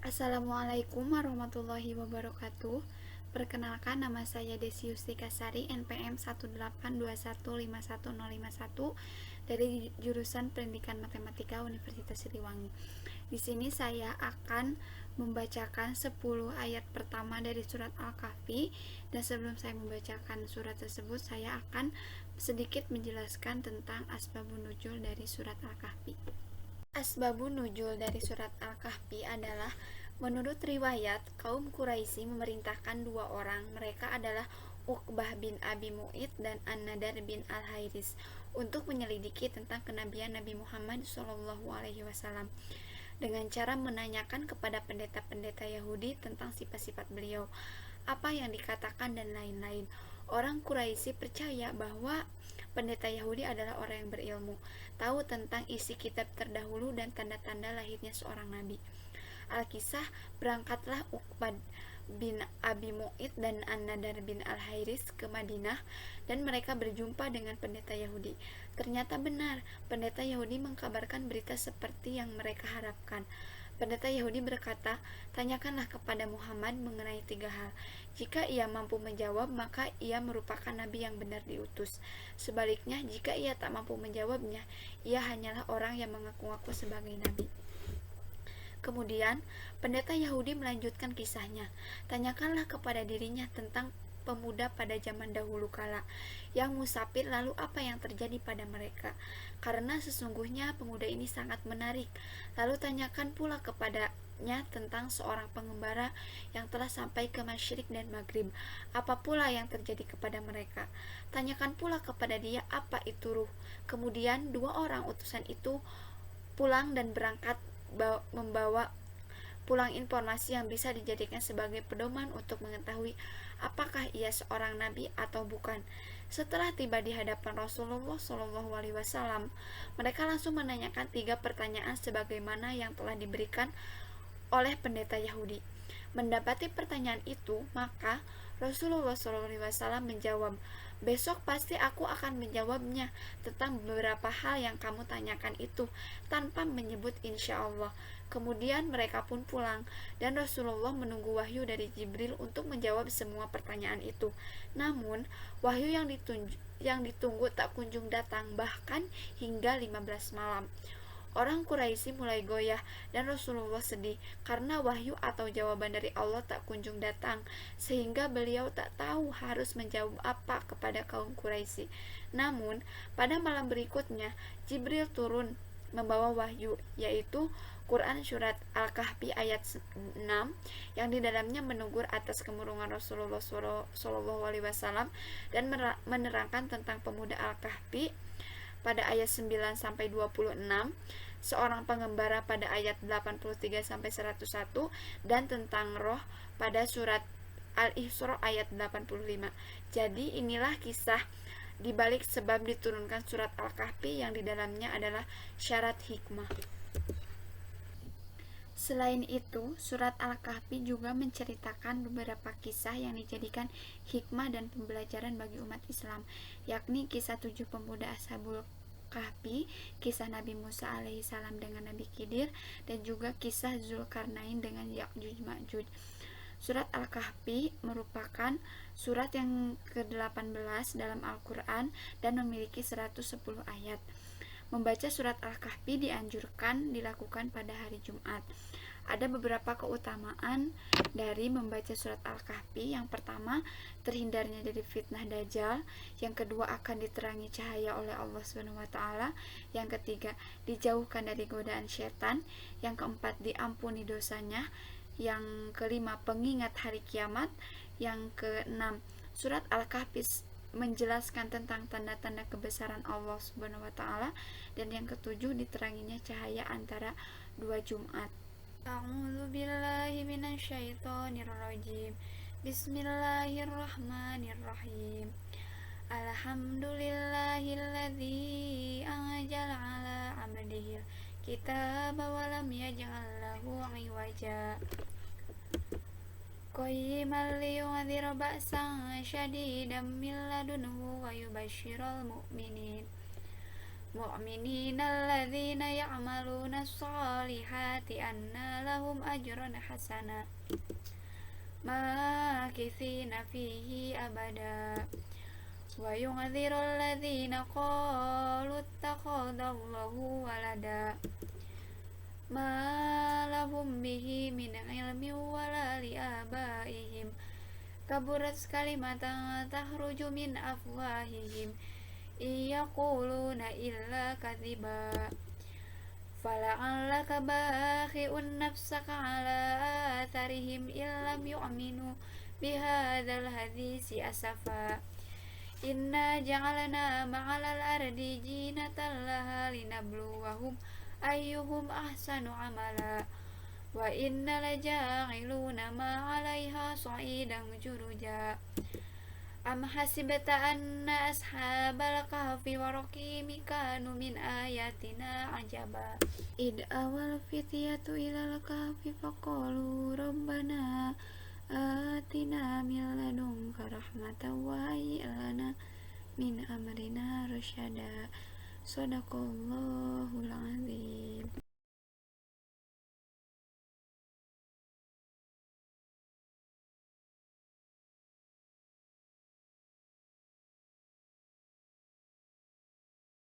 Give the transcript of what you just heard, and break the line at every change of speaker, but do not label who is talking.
Assalamualaikum warahmatullahi wabarakatuh. Perkenalkan, nama saya Desi Yustika Sari, NPM 182151051 dari jurusan Pendidikan Matematika Universitas Siliwangi. Di sini saya akan membacakan 10 ayat pertama dari surat Al-Kahfi, dan sebelum saya membacakan surat tersebut, saya akan sedikit menjelaskan tentang asbabun nuzul dari surat Al-Kahfi. Asbabun nuzul dari surat Al-Kahfi adalah, menurut riwayat, kaum Quraisy memerintahkan dua orang, mereka adalah Uqbah bin Abi Mu'id dan An-Nadar bin Al-Hairis, untuk menyelidiki tentang kenabian Nabi Muhammad SAW dengan cara menanyakan kepada pendeta-pendeta Yahudi tentang sifat-sifat beliau, apa yang dikatakan, dan lain-lain. Orang Quraisy percaya bahwa pendeta Yahudi adalah orang yang berilmu, tahu tentang isi kitab terdahulu dan tanda-tanda lahirnya seorang nabi. Al-Kisah, berangkatlah Uqbah bin Abi Mu'id dan An-Nadar bin Al-Hairis ke Madinah, dan mereka berjumpa dengan pendeta Yahudi. Ternyata benar, pendeta Yahudi mengkabarkan berita seperti yang mereka harapkan. Pendeta Yahudi berkata, tanyakanlah kepada Muhammad mengenai 3 hal. Jika ia mampu menjawab, maka ia merupakan nabi yang benar diutus. Sebaliknya, jika ia tak mampu menjawabnya, ia hanyalah orang yang mengaku-ngaku sebagai nabi. Kemudian, pendeta Yahudi melanjutkan kisahnya. Tanyakanlah kepada dirinya tentang pemuda pada zaman dahulu kala yang musafir, lalu apa yang terjadi pada mereka, karena sesungguhnya pemuda ini sangat menarik. Lalu tanyakan pula kepadanya tentang seorang pengembara yang telah sampai ke Masyriq dan Maghrib, apa pula yang terjadi kepada mereka. Tanyakan pula kepada dia apa itu ruh. Kemudian dua orang utusan itu pulang dan berangkat membawa pulang informasi yang bisa dijadikan sebagai pedoman untuk mengetahui apakah ia seorang nabi atau bukan. Setelah tiba di hadapan Rasulullah SAW, mereka langsung menanyakan 3 pertanyaan sebagaimana yang telah diberikan oleh pendeta Yahudi. Mendapati pertanyaan itu, maka Rasulullah SAW menjawab, besok pasti aku akan menjawabnya tentang beberapa hal yang kamu tanyakan itu, tanpa menyebut insya Allah. Kemudian mereka pun pulang, dan Rasulullah menunggu wahyu dari Jibril untuk menjawab semua pertanyaan itu. Namun, wahyu yang ditunggu tak kunjung datang, bahkan hingga 15 malam. Orang Quraisy mulai goyah, dan Rasulullah sedih karena wahyu atau jawaban dari Allah tak kunjung datang, sehingga beliau tak tahu harus menjawab apa kepada kaum Quraisy. Namun, pada malam berikutnya, Jibril turun membawa wahyu, yaitu Quran surat Al-Kahfi ayat 6, yang di dalamnya menegur atas kemurungan Rasulullah SAW dan menerangkan tentang pemuda Al-Kahfi pada ayat 9 sampai 26, seorang pengembara pada ayat 83 sampai 101, dan tentang roh pada surat Al-Isra ayat 85. Jadi inilah kisah dibalik sebab diturunkan surat Al-Kahfi, yang di dalamnya adalah syarat hikmah. Selain itu, surat Al-Kahfi juga menceritakan beberapa kisah yang dijadikan hikmah dan pembelajaran bagi umat Islam, yakni kisah 7 pemuda Ashabul Kahfi, kisah Nabi Musa alaihissalam dengan Nabi Khidir, dan juga kisah Zulkarnain dengan Ya'juj Ma'juj. Surat Al-Kahfi merupakan surat yang ke-18 dalam Al-Quran dan memiliki 110 ayat. Membaca surat Al-Kahfi dianjurkan dilakukan pada hari Jumat. Ada beberapa keutamaan dari membaca surat Al-Kahfi. Yang pertama, terhindarnya dari fitnah Dajjal. Yang kedua, akan diterangi cahaya oleh Allah SWT. Yang ketiga, dijauhkan dari godaan setan. Yang keempat, diampuni dosanya. Yang kelima, pengingat hari kiamat. Yang keenam, surat Al-Kahfi menjelaskan tentang tanda-tanda kebesaran Allah Subhanahu wa taala, dan yang ketujuh, diteranginya cahaya antara 2 Jumat. A'udzu billahi minasyaitonir rajim. Bismillahirrahmanirrahim. Alhamdulillahilladzi anzala ala 'abdihi kitaba wa lam yaj'al lahu 'iwaja. Qayyiman liyunzira ba'san syadidan min ladunhu wa yubashshiral mu'minin. mu'minina alladzina ya'maluna sholihati anna lahum ajran hasana makithina fihi abada wa yunziru alladzina qalu ittakhadallahu walada ma lahum bihi min ilmin wala li abaihim kaburat kalimatan tahruju min afwahihim yaquluna illa kadhiba fala'allaka bakhi'un nafsaka ala atharihim illam yu'minu bihadzal hadisi asafa inna ja'alna ma'alal ardi jinatan laha linabluwahum ayyuhum ahsanu amala wa inna laja'iluna ma'alaiha sa'idan juruja am hasibta anna ashabal kahfi wa raqimi kanu min ayatina ajaba id awal fityatu ilal kahfi faqalu rabbana atina min ladunka rahmatan wa hayyi lana min amrina rasyada. Shadaqallahul azim.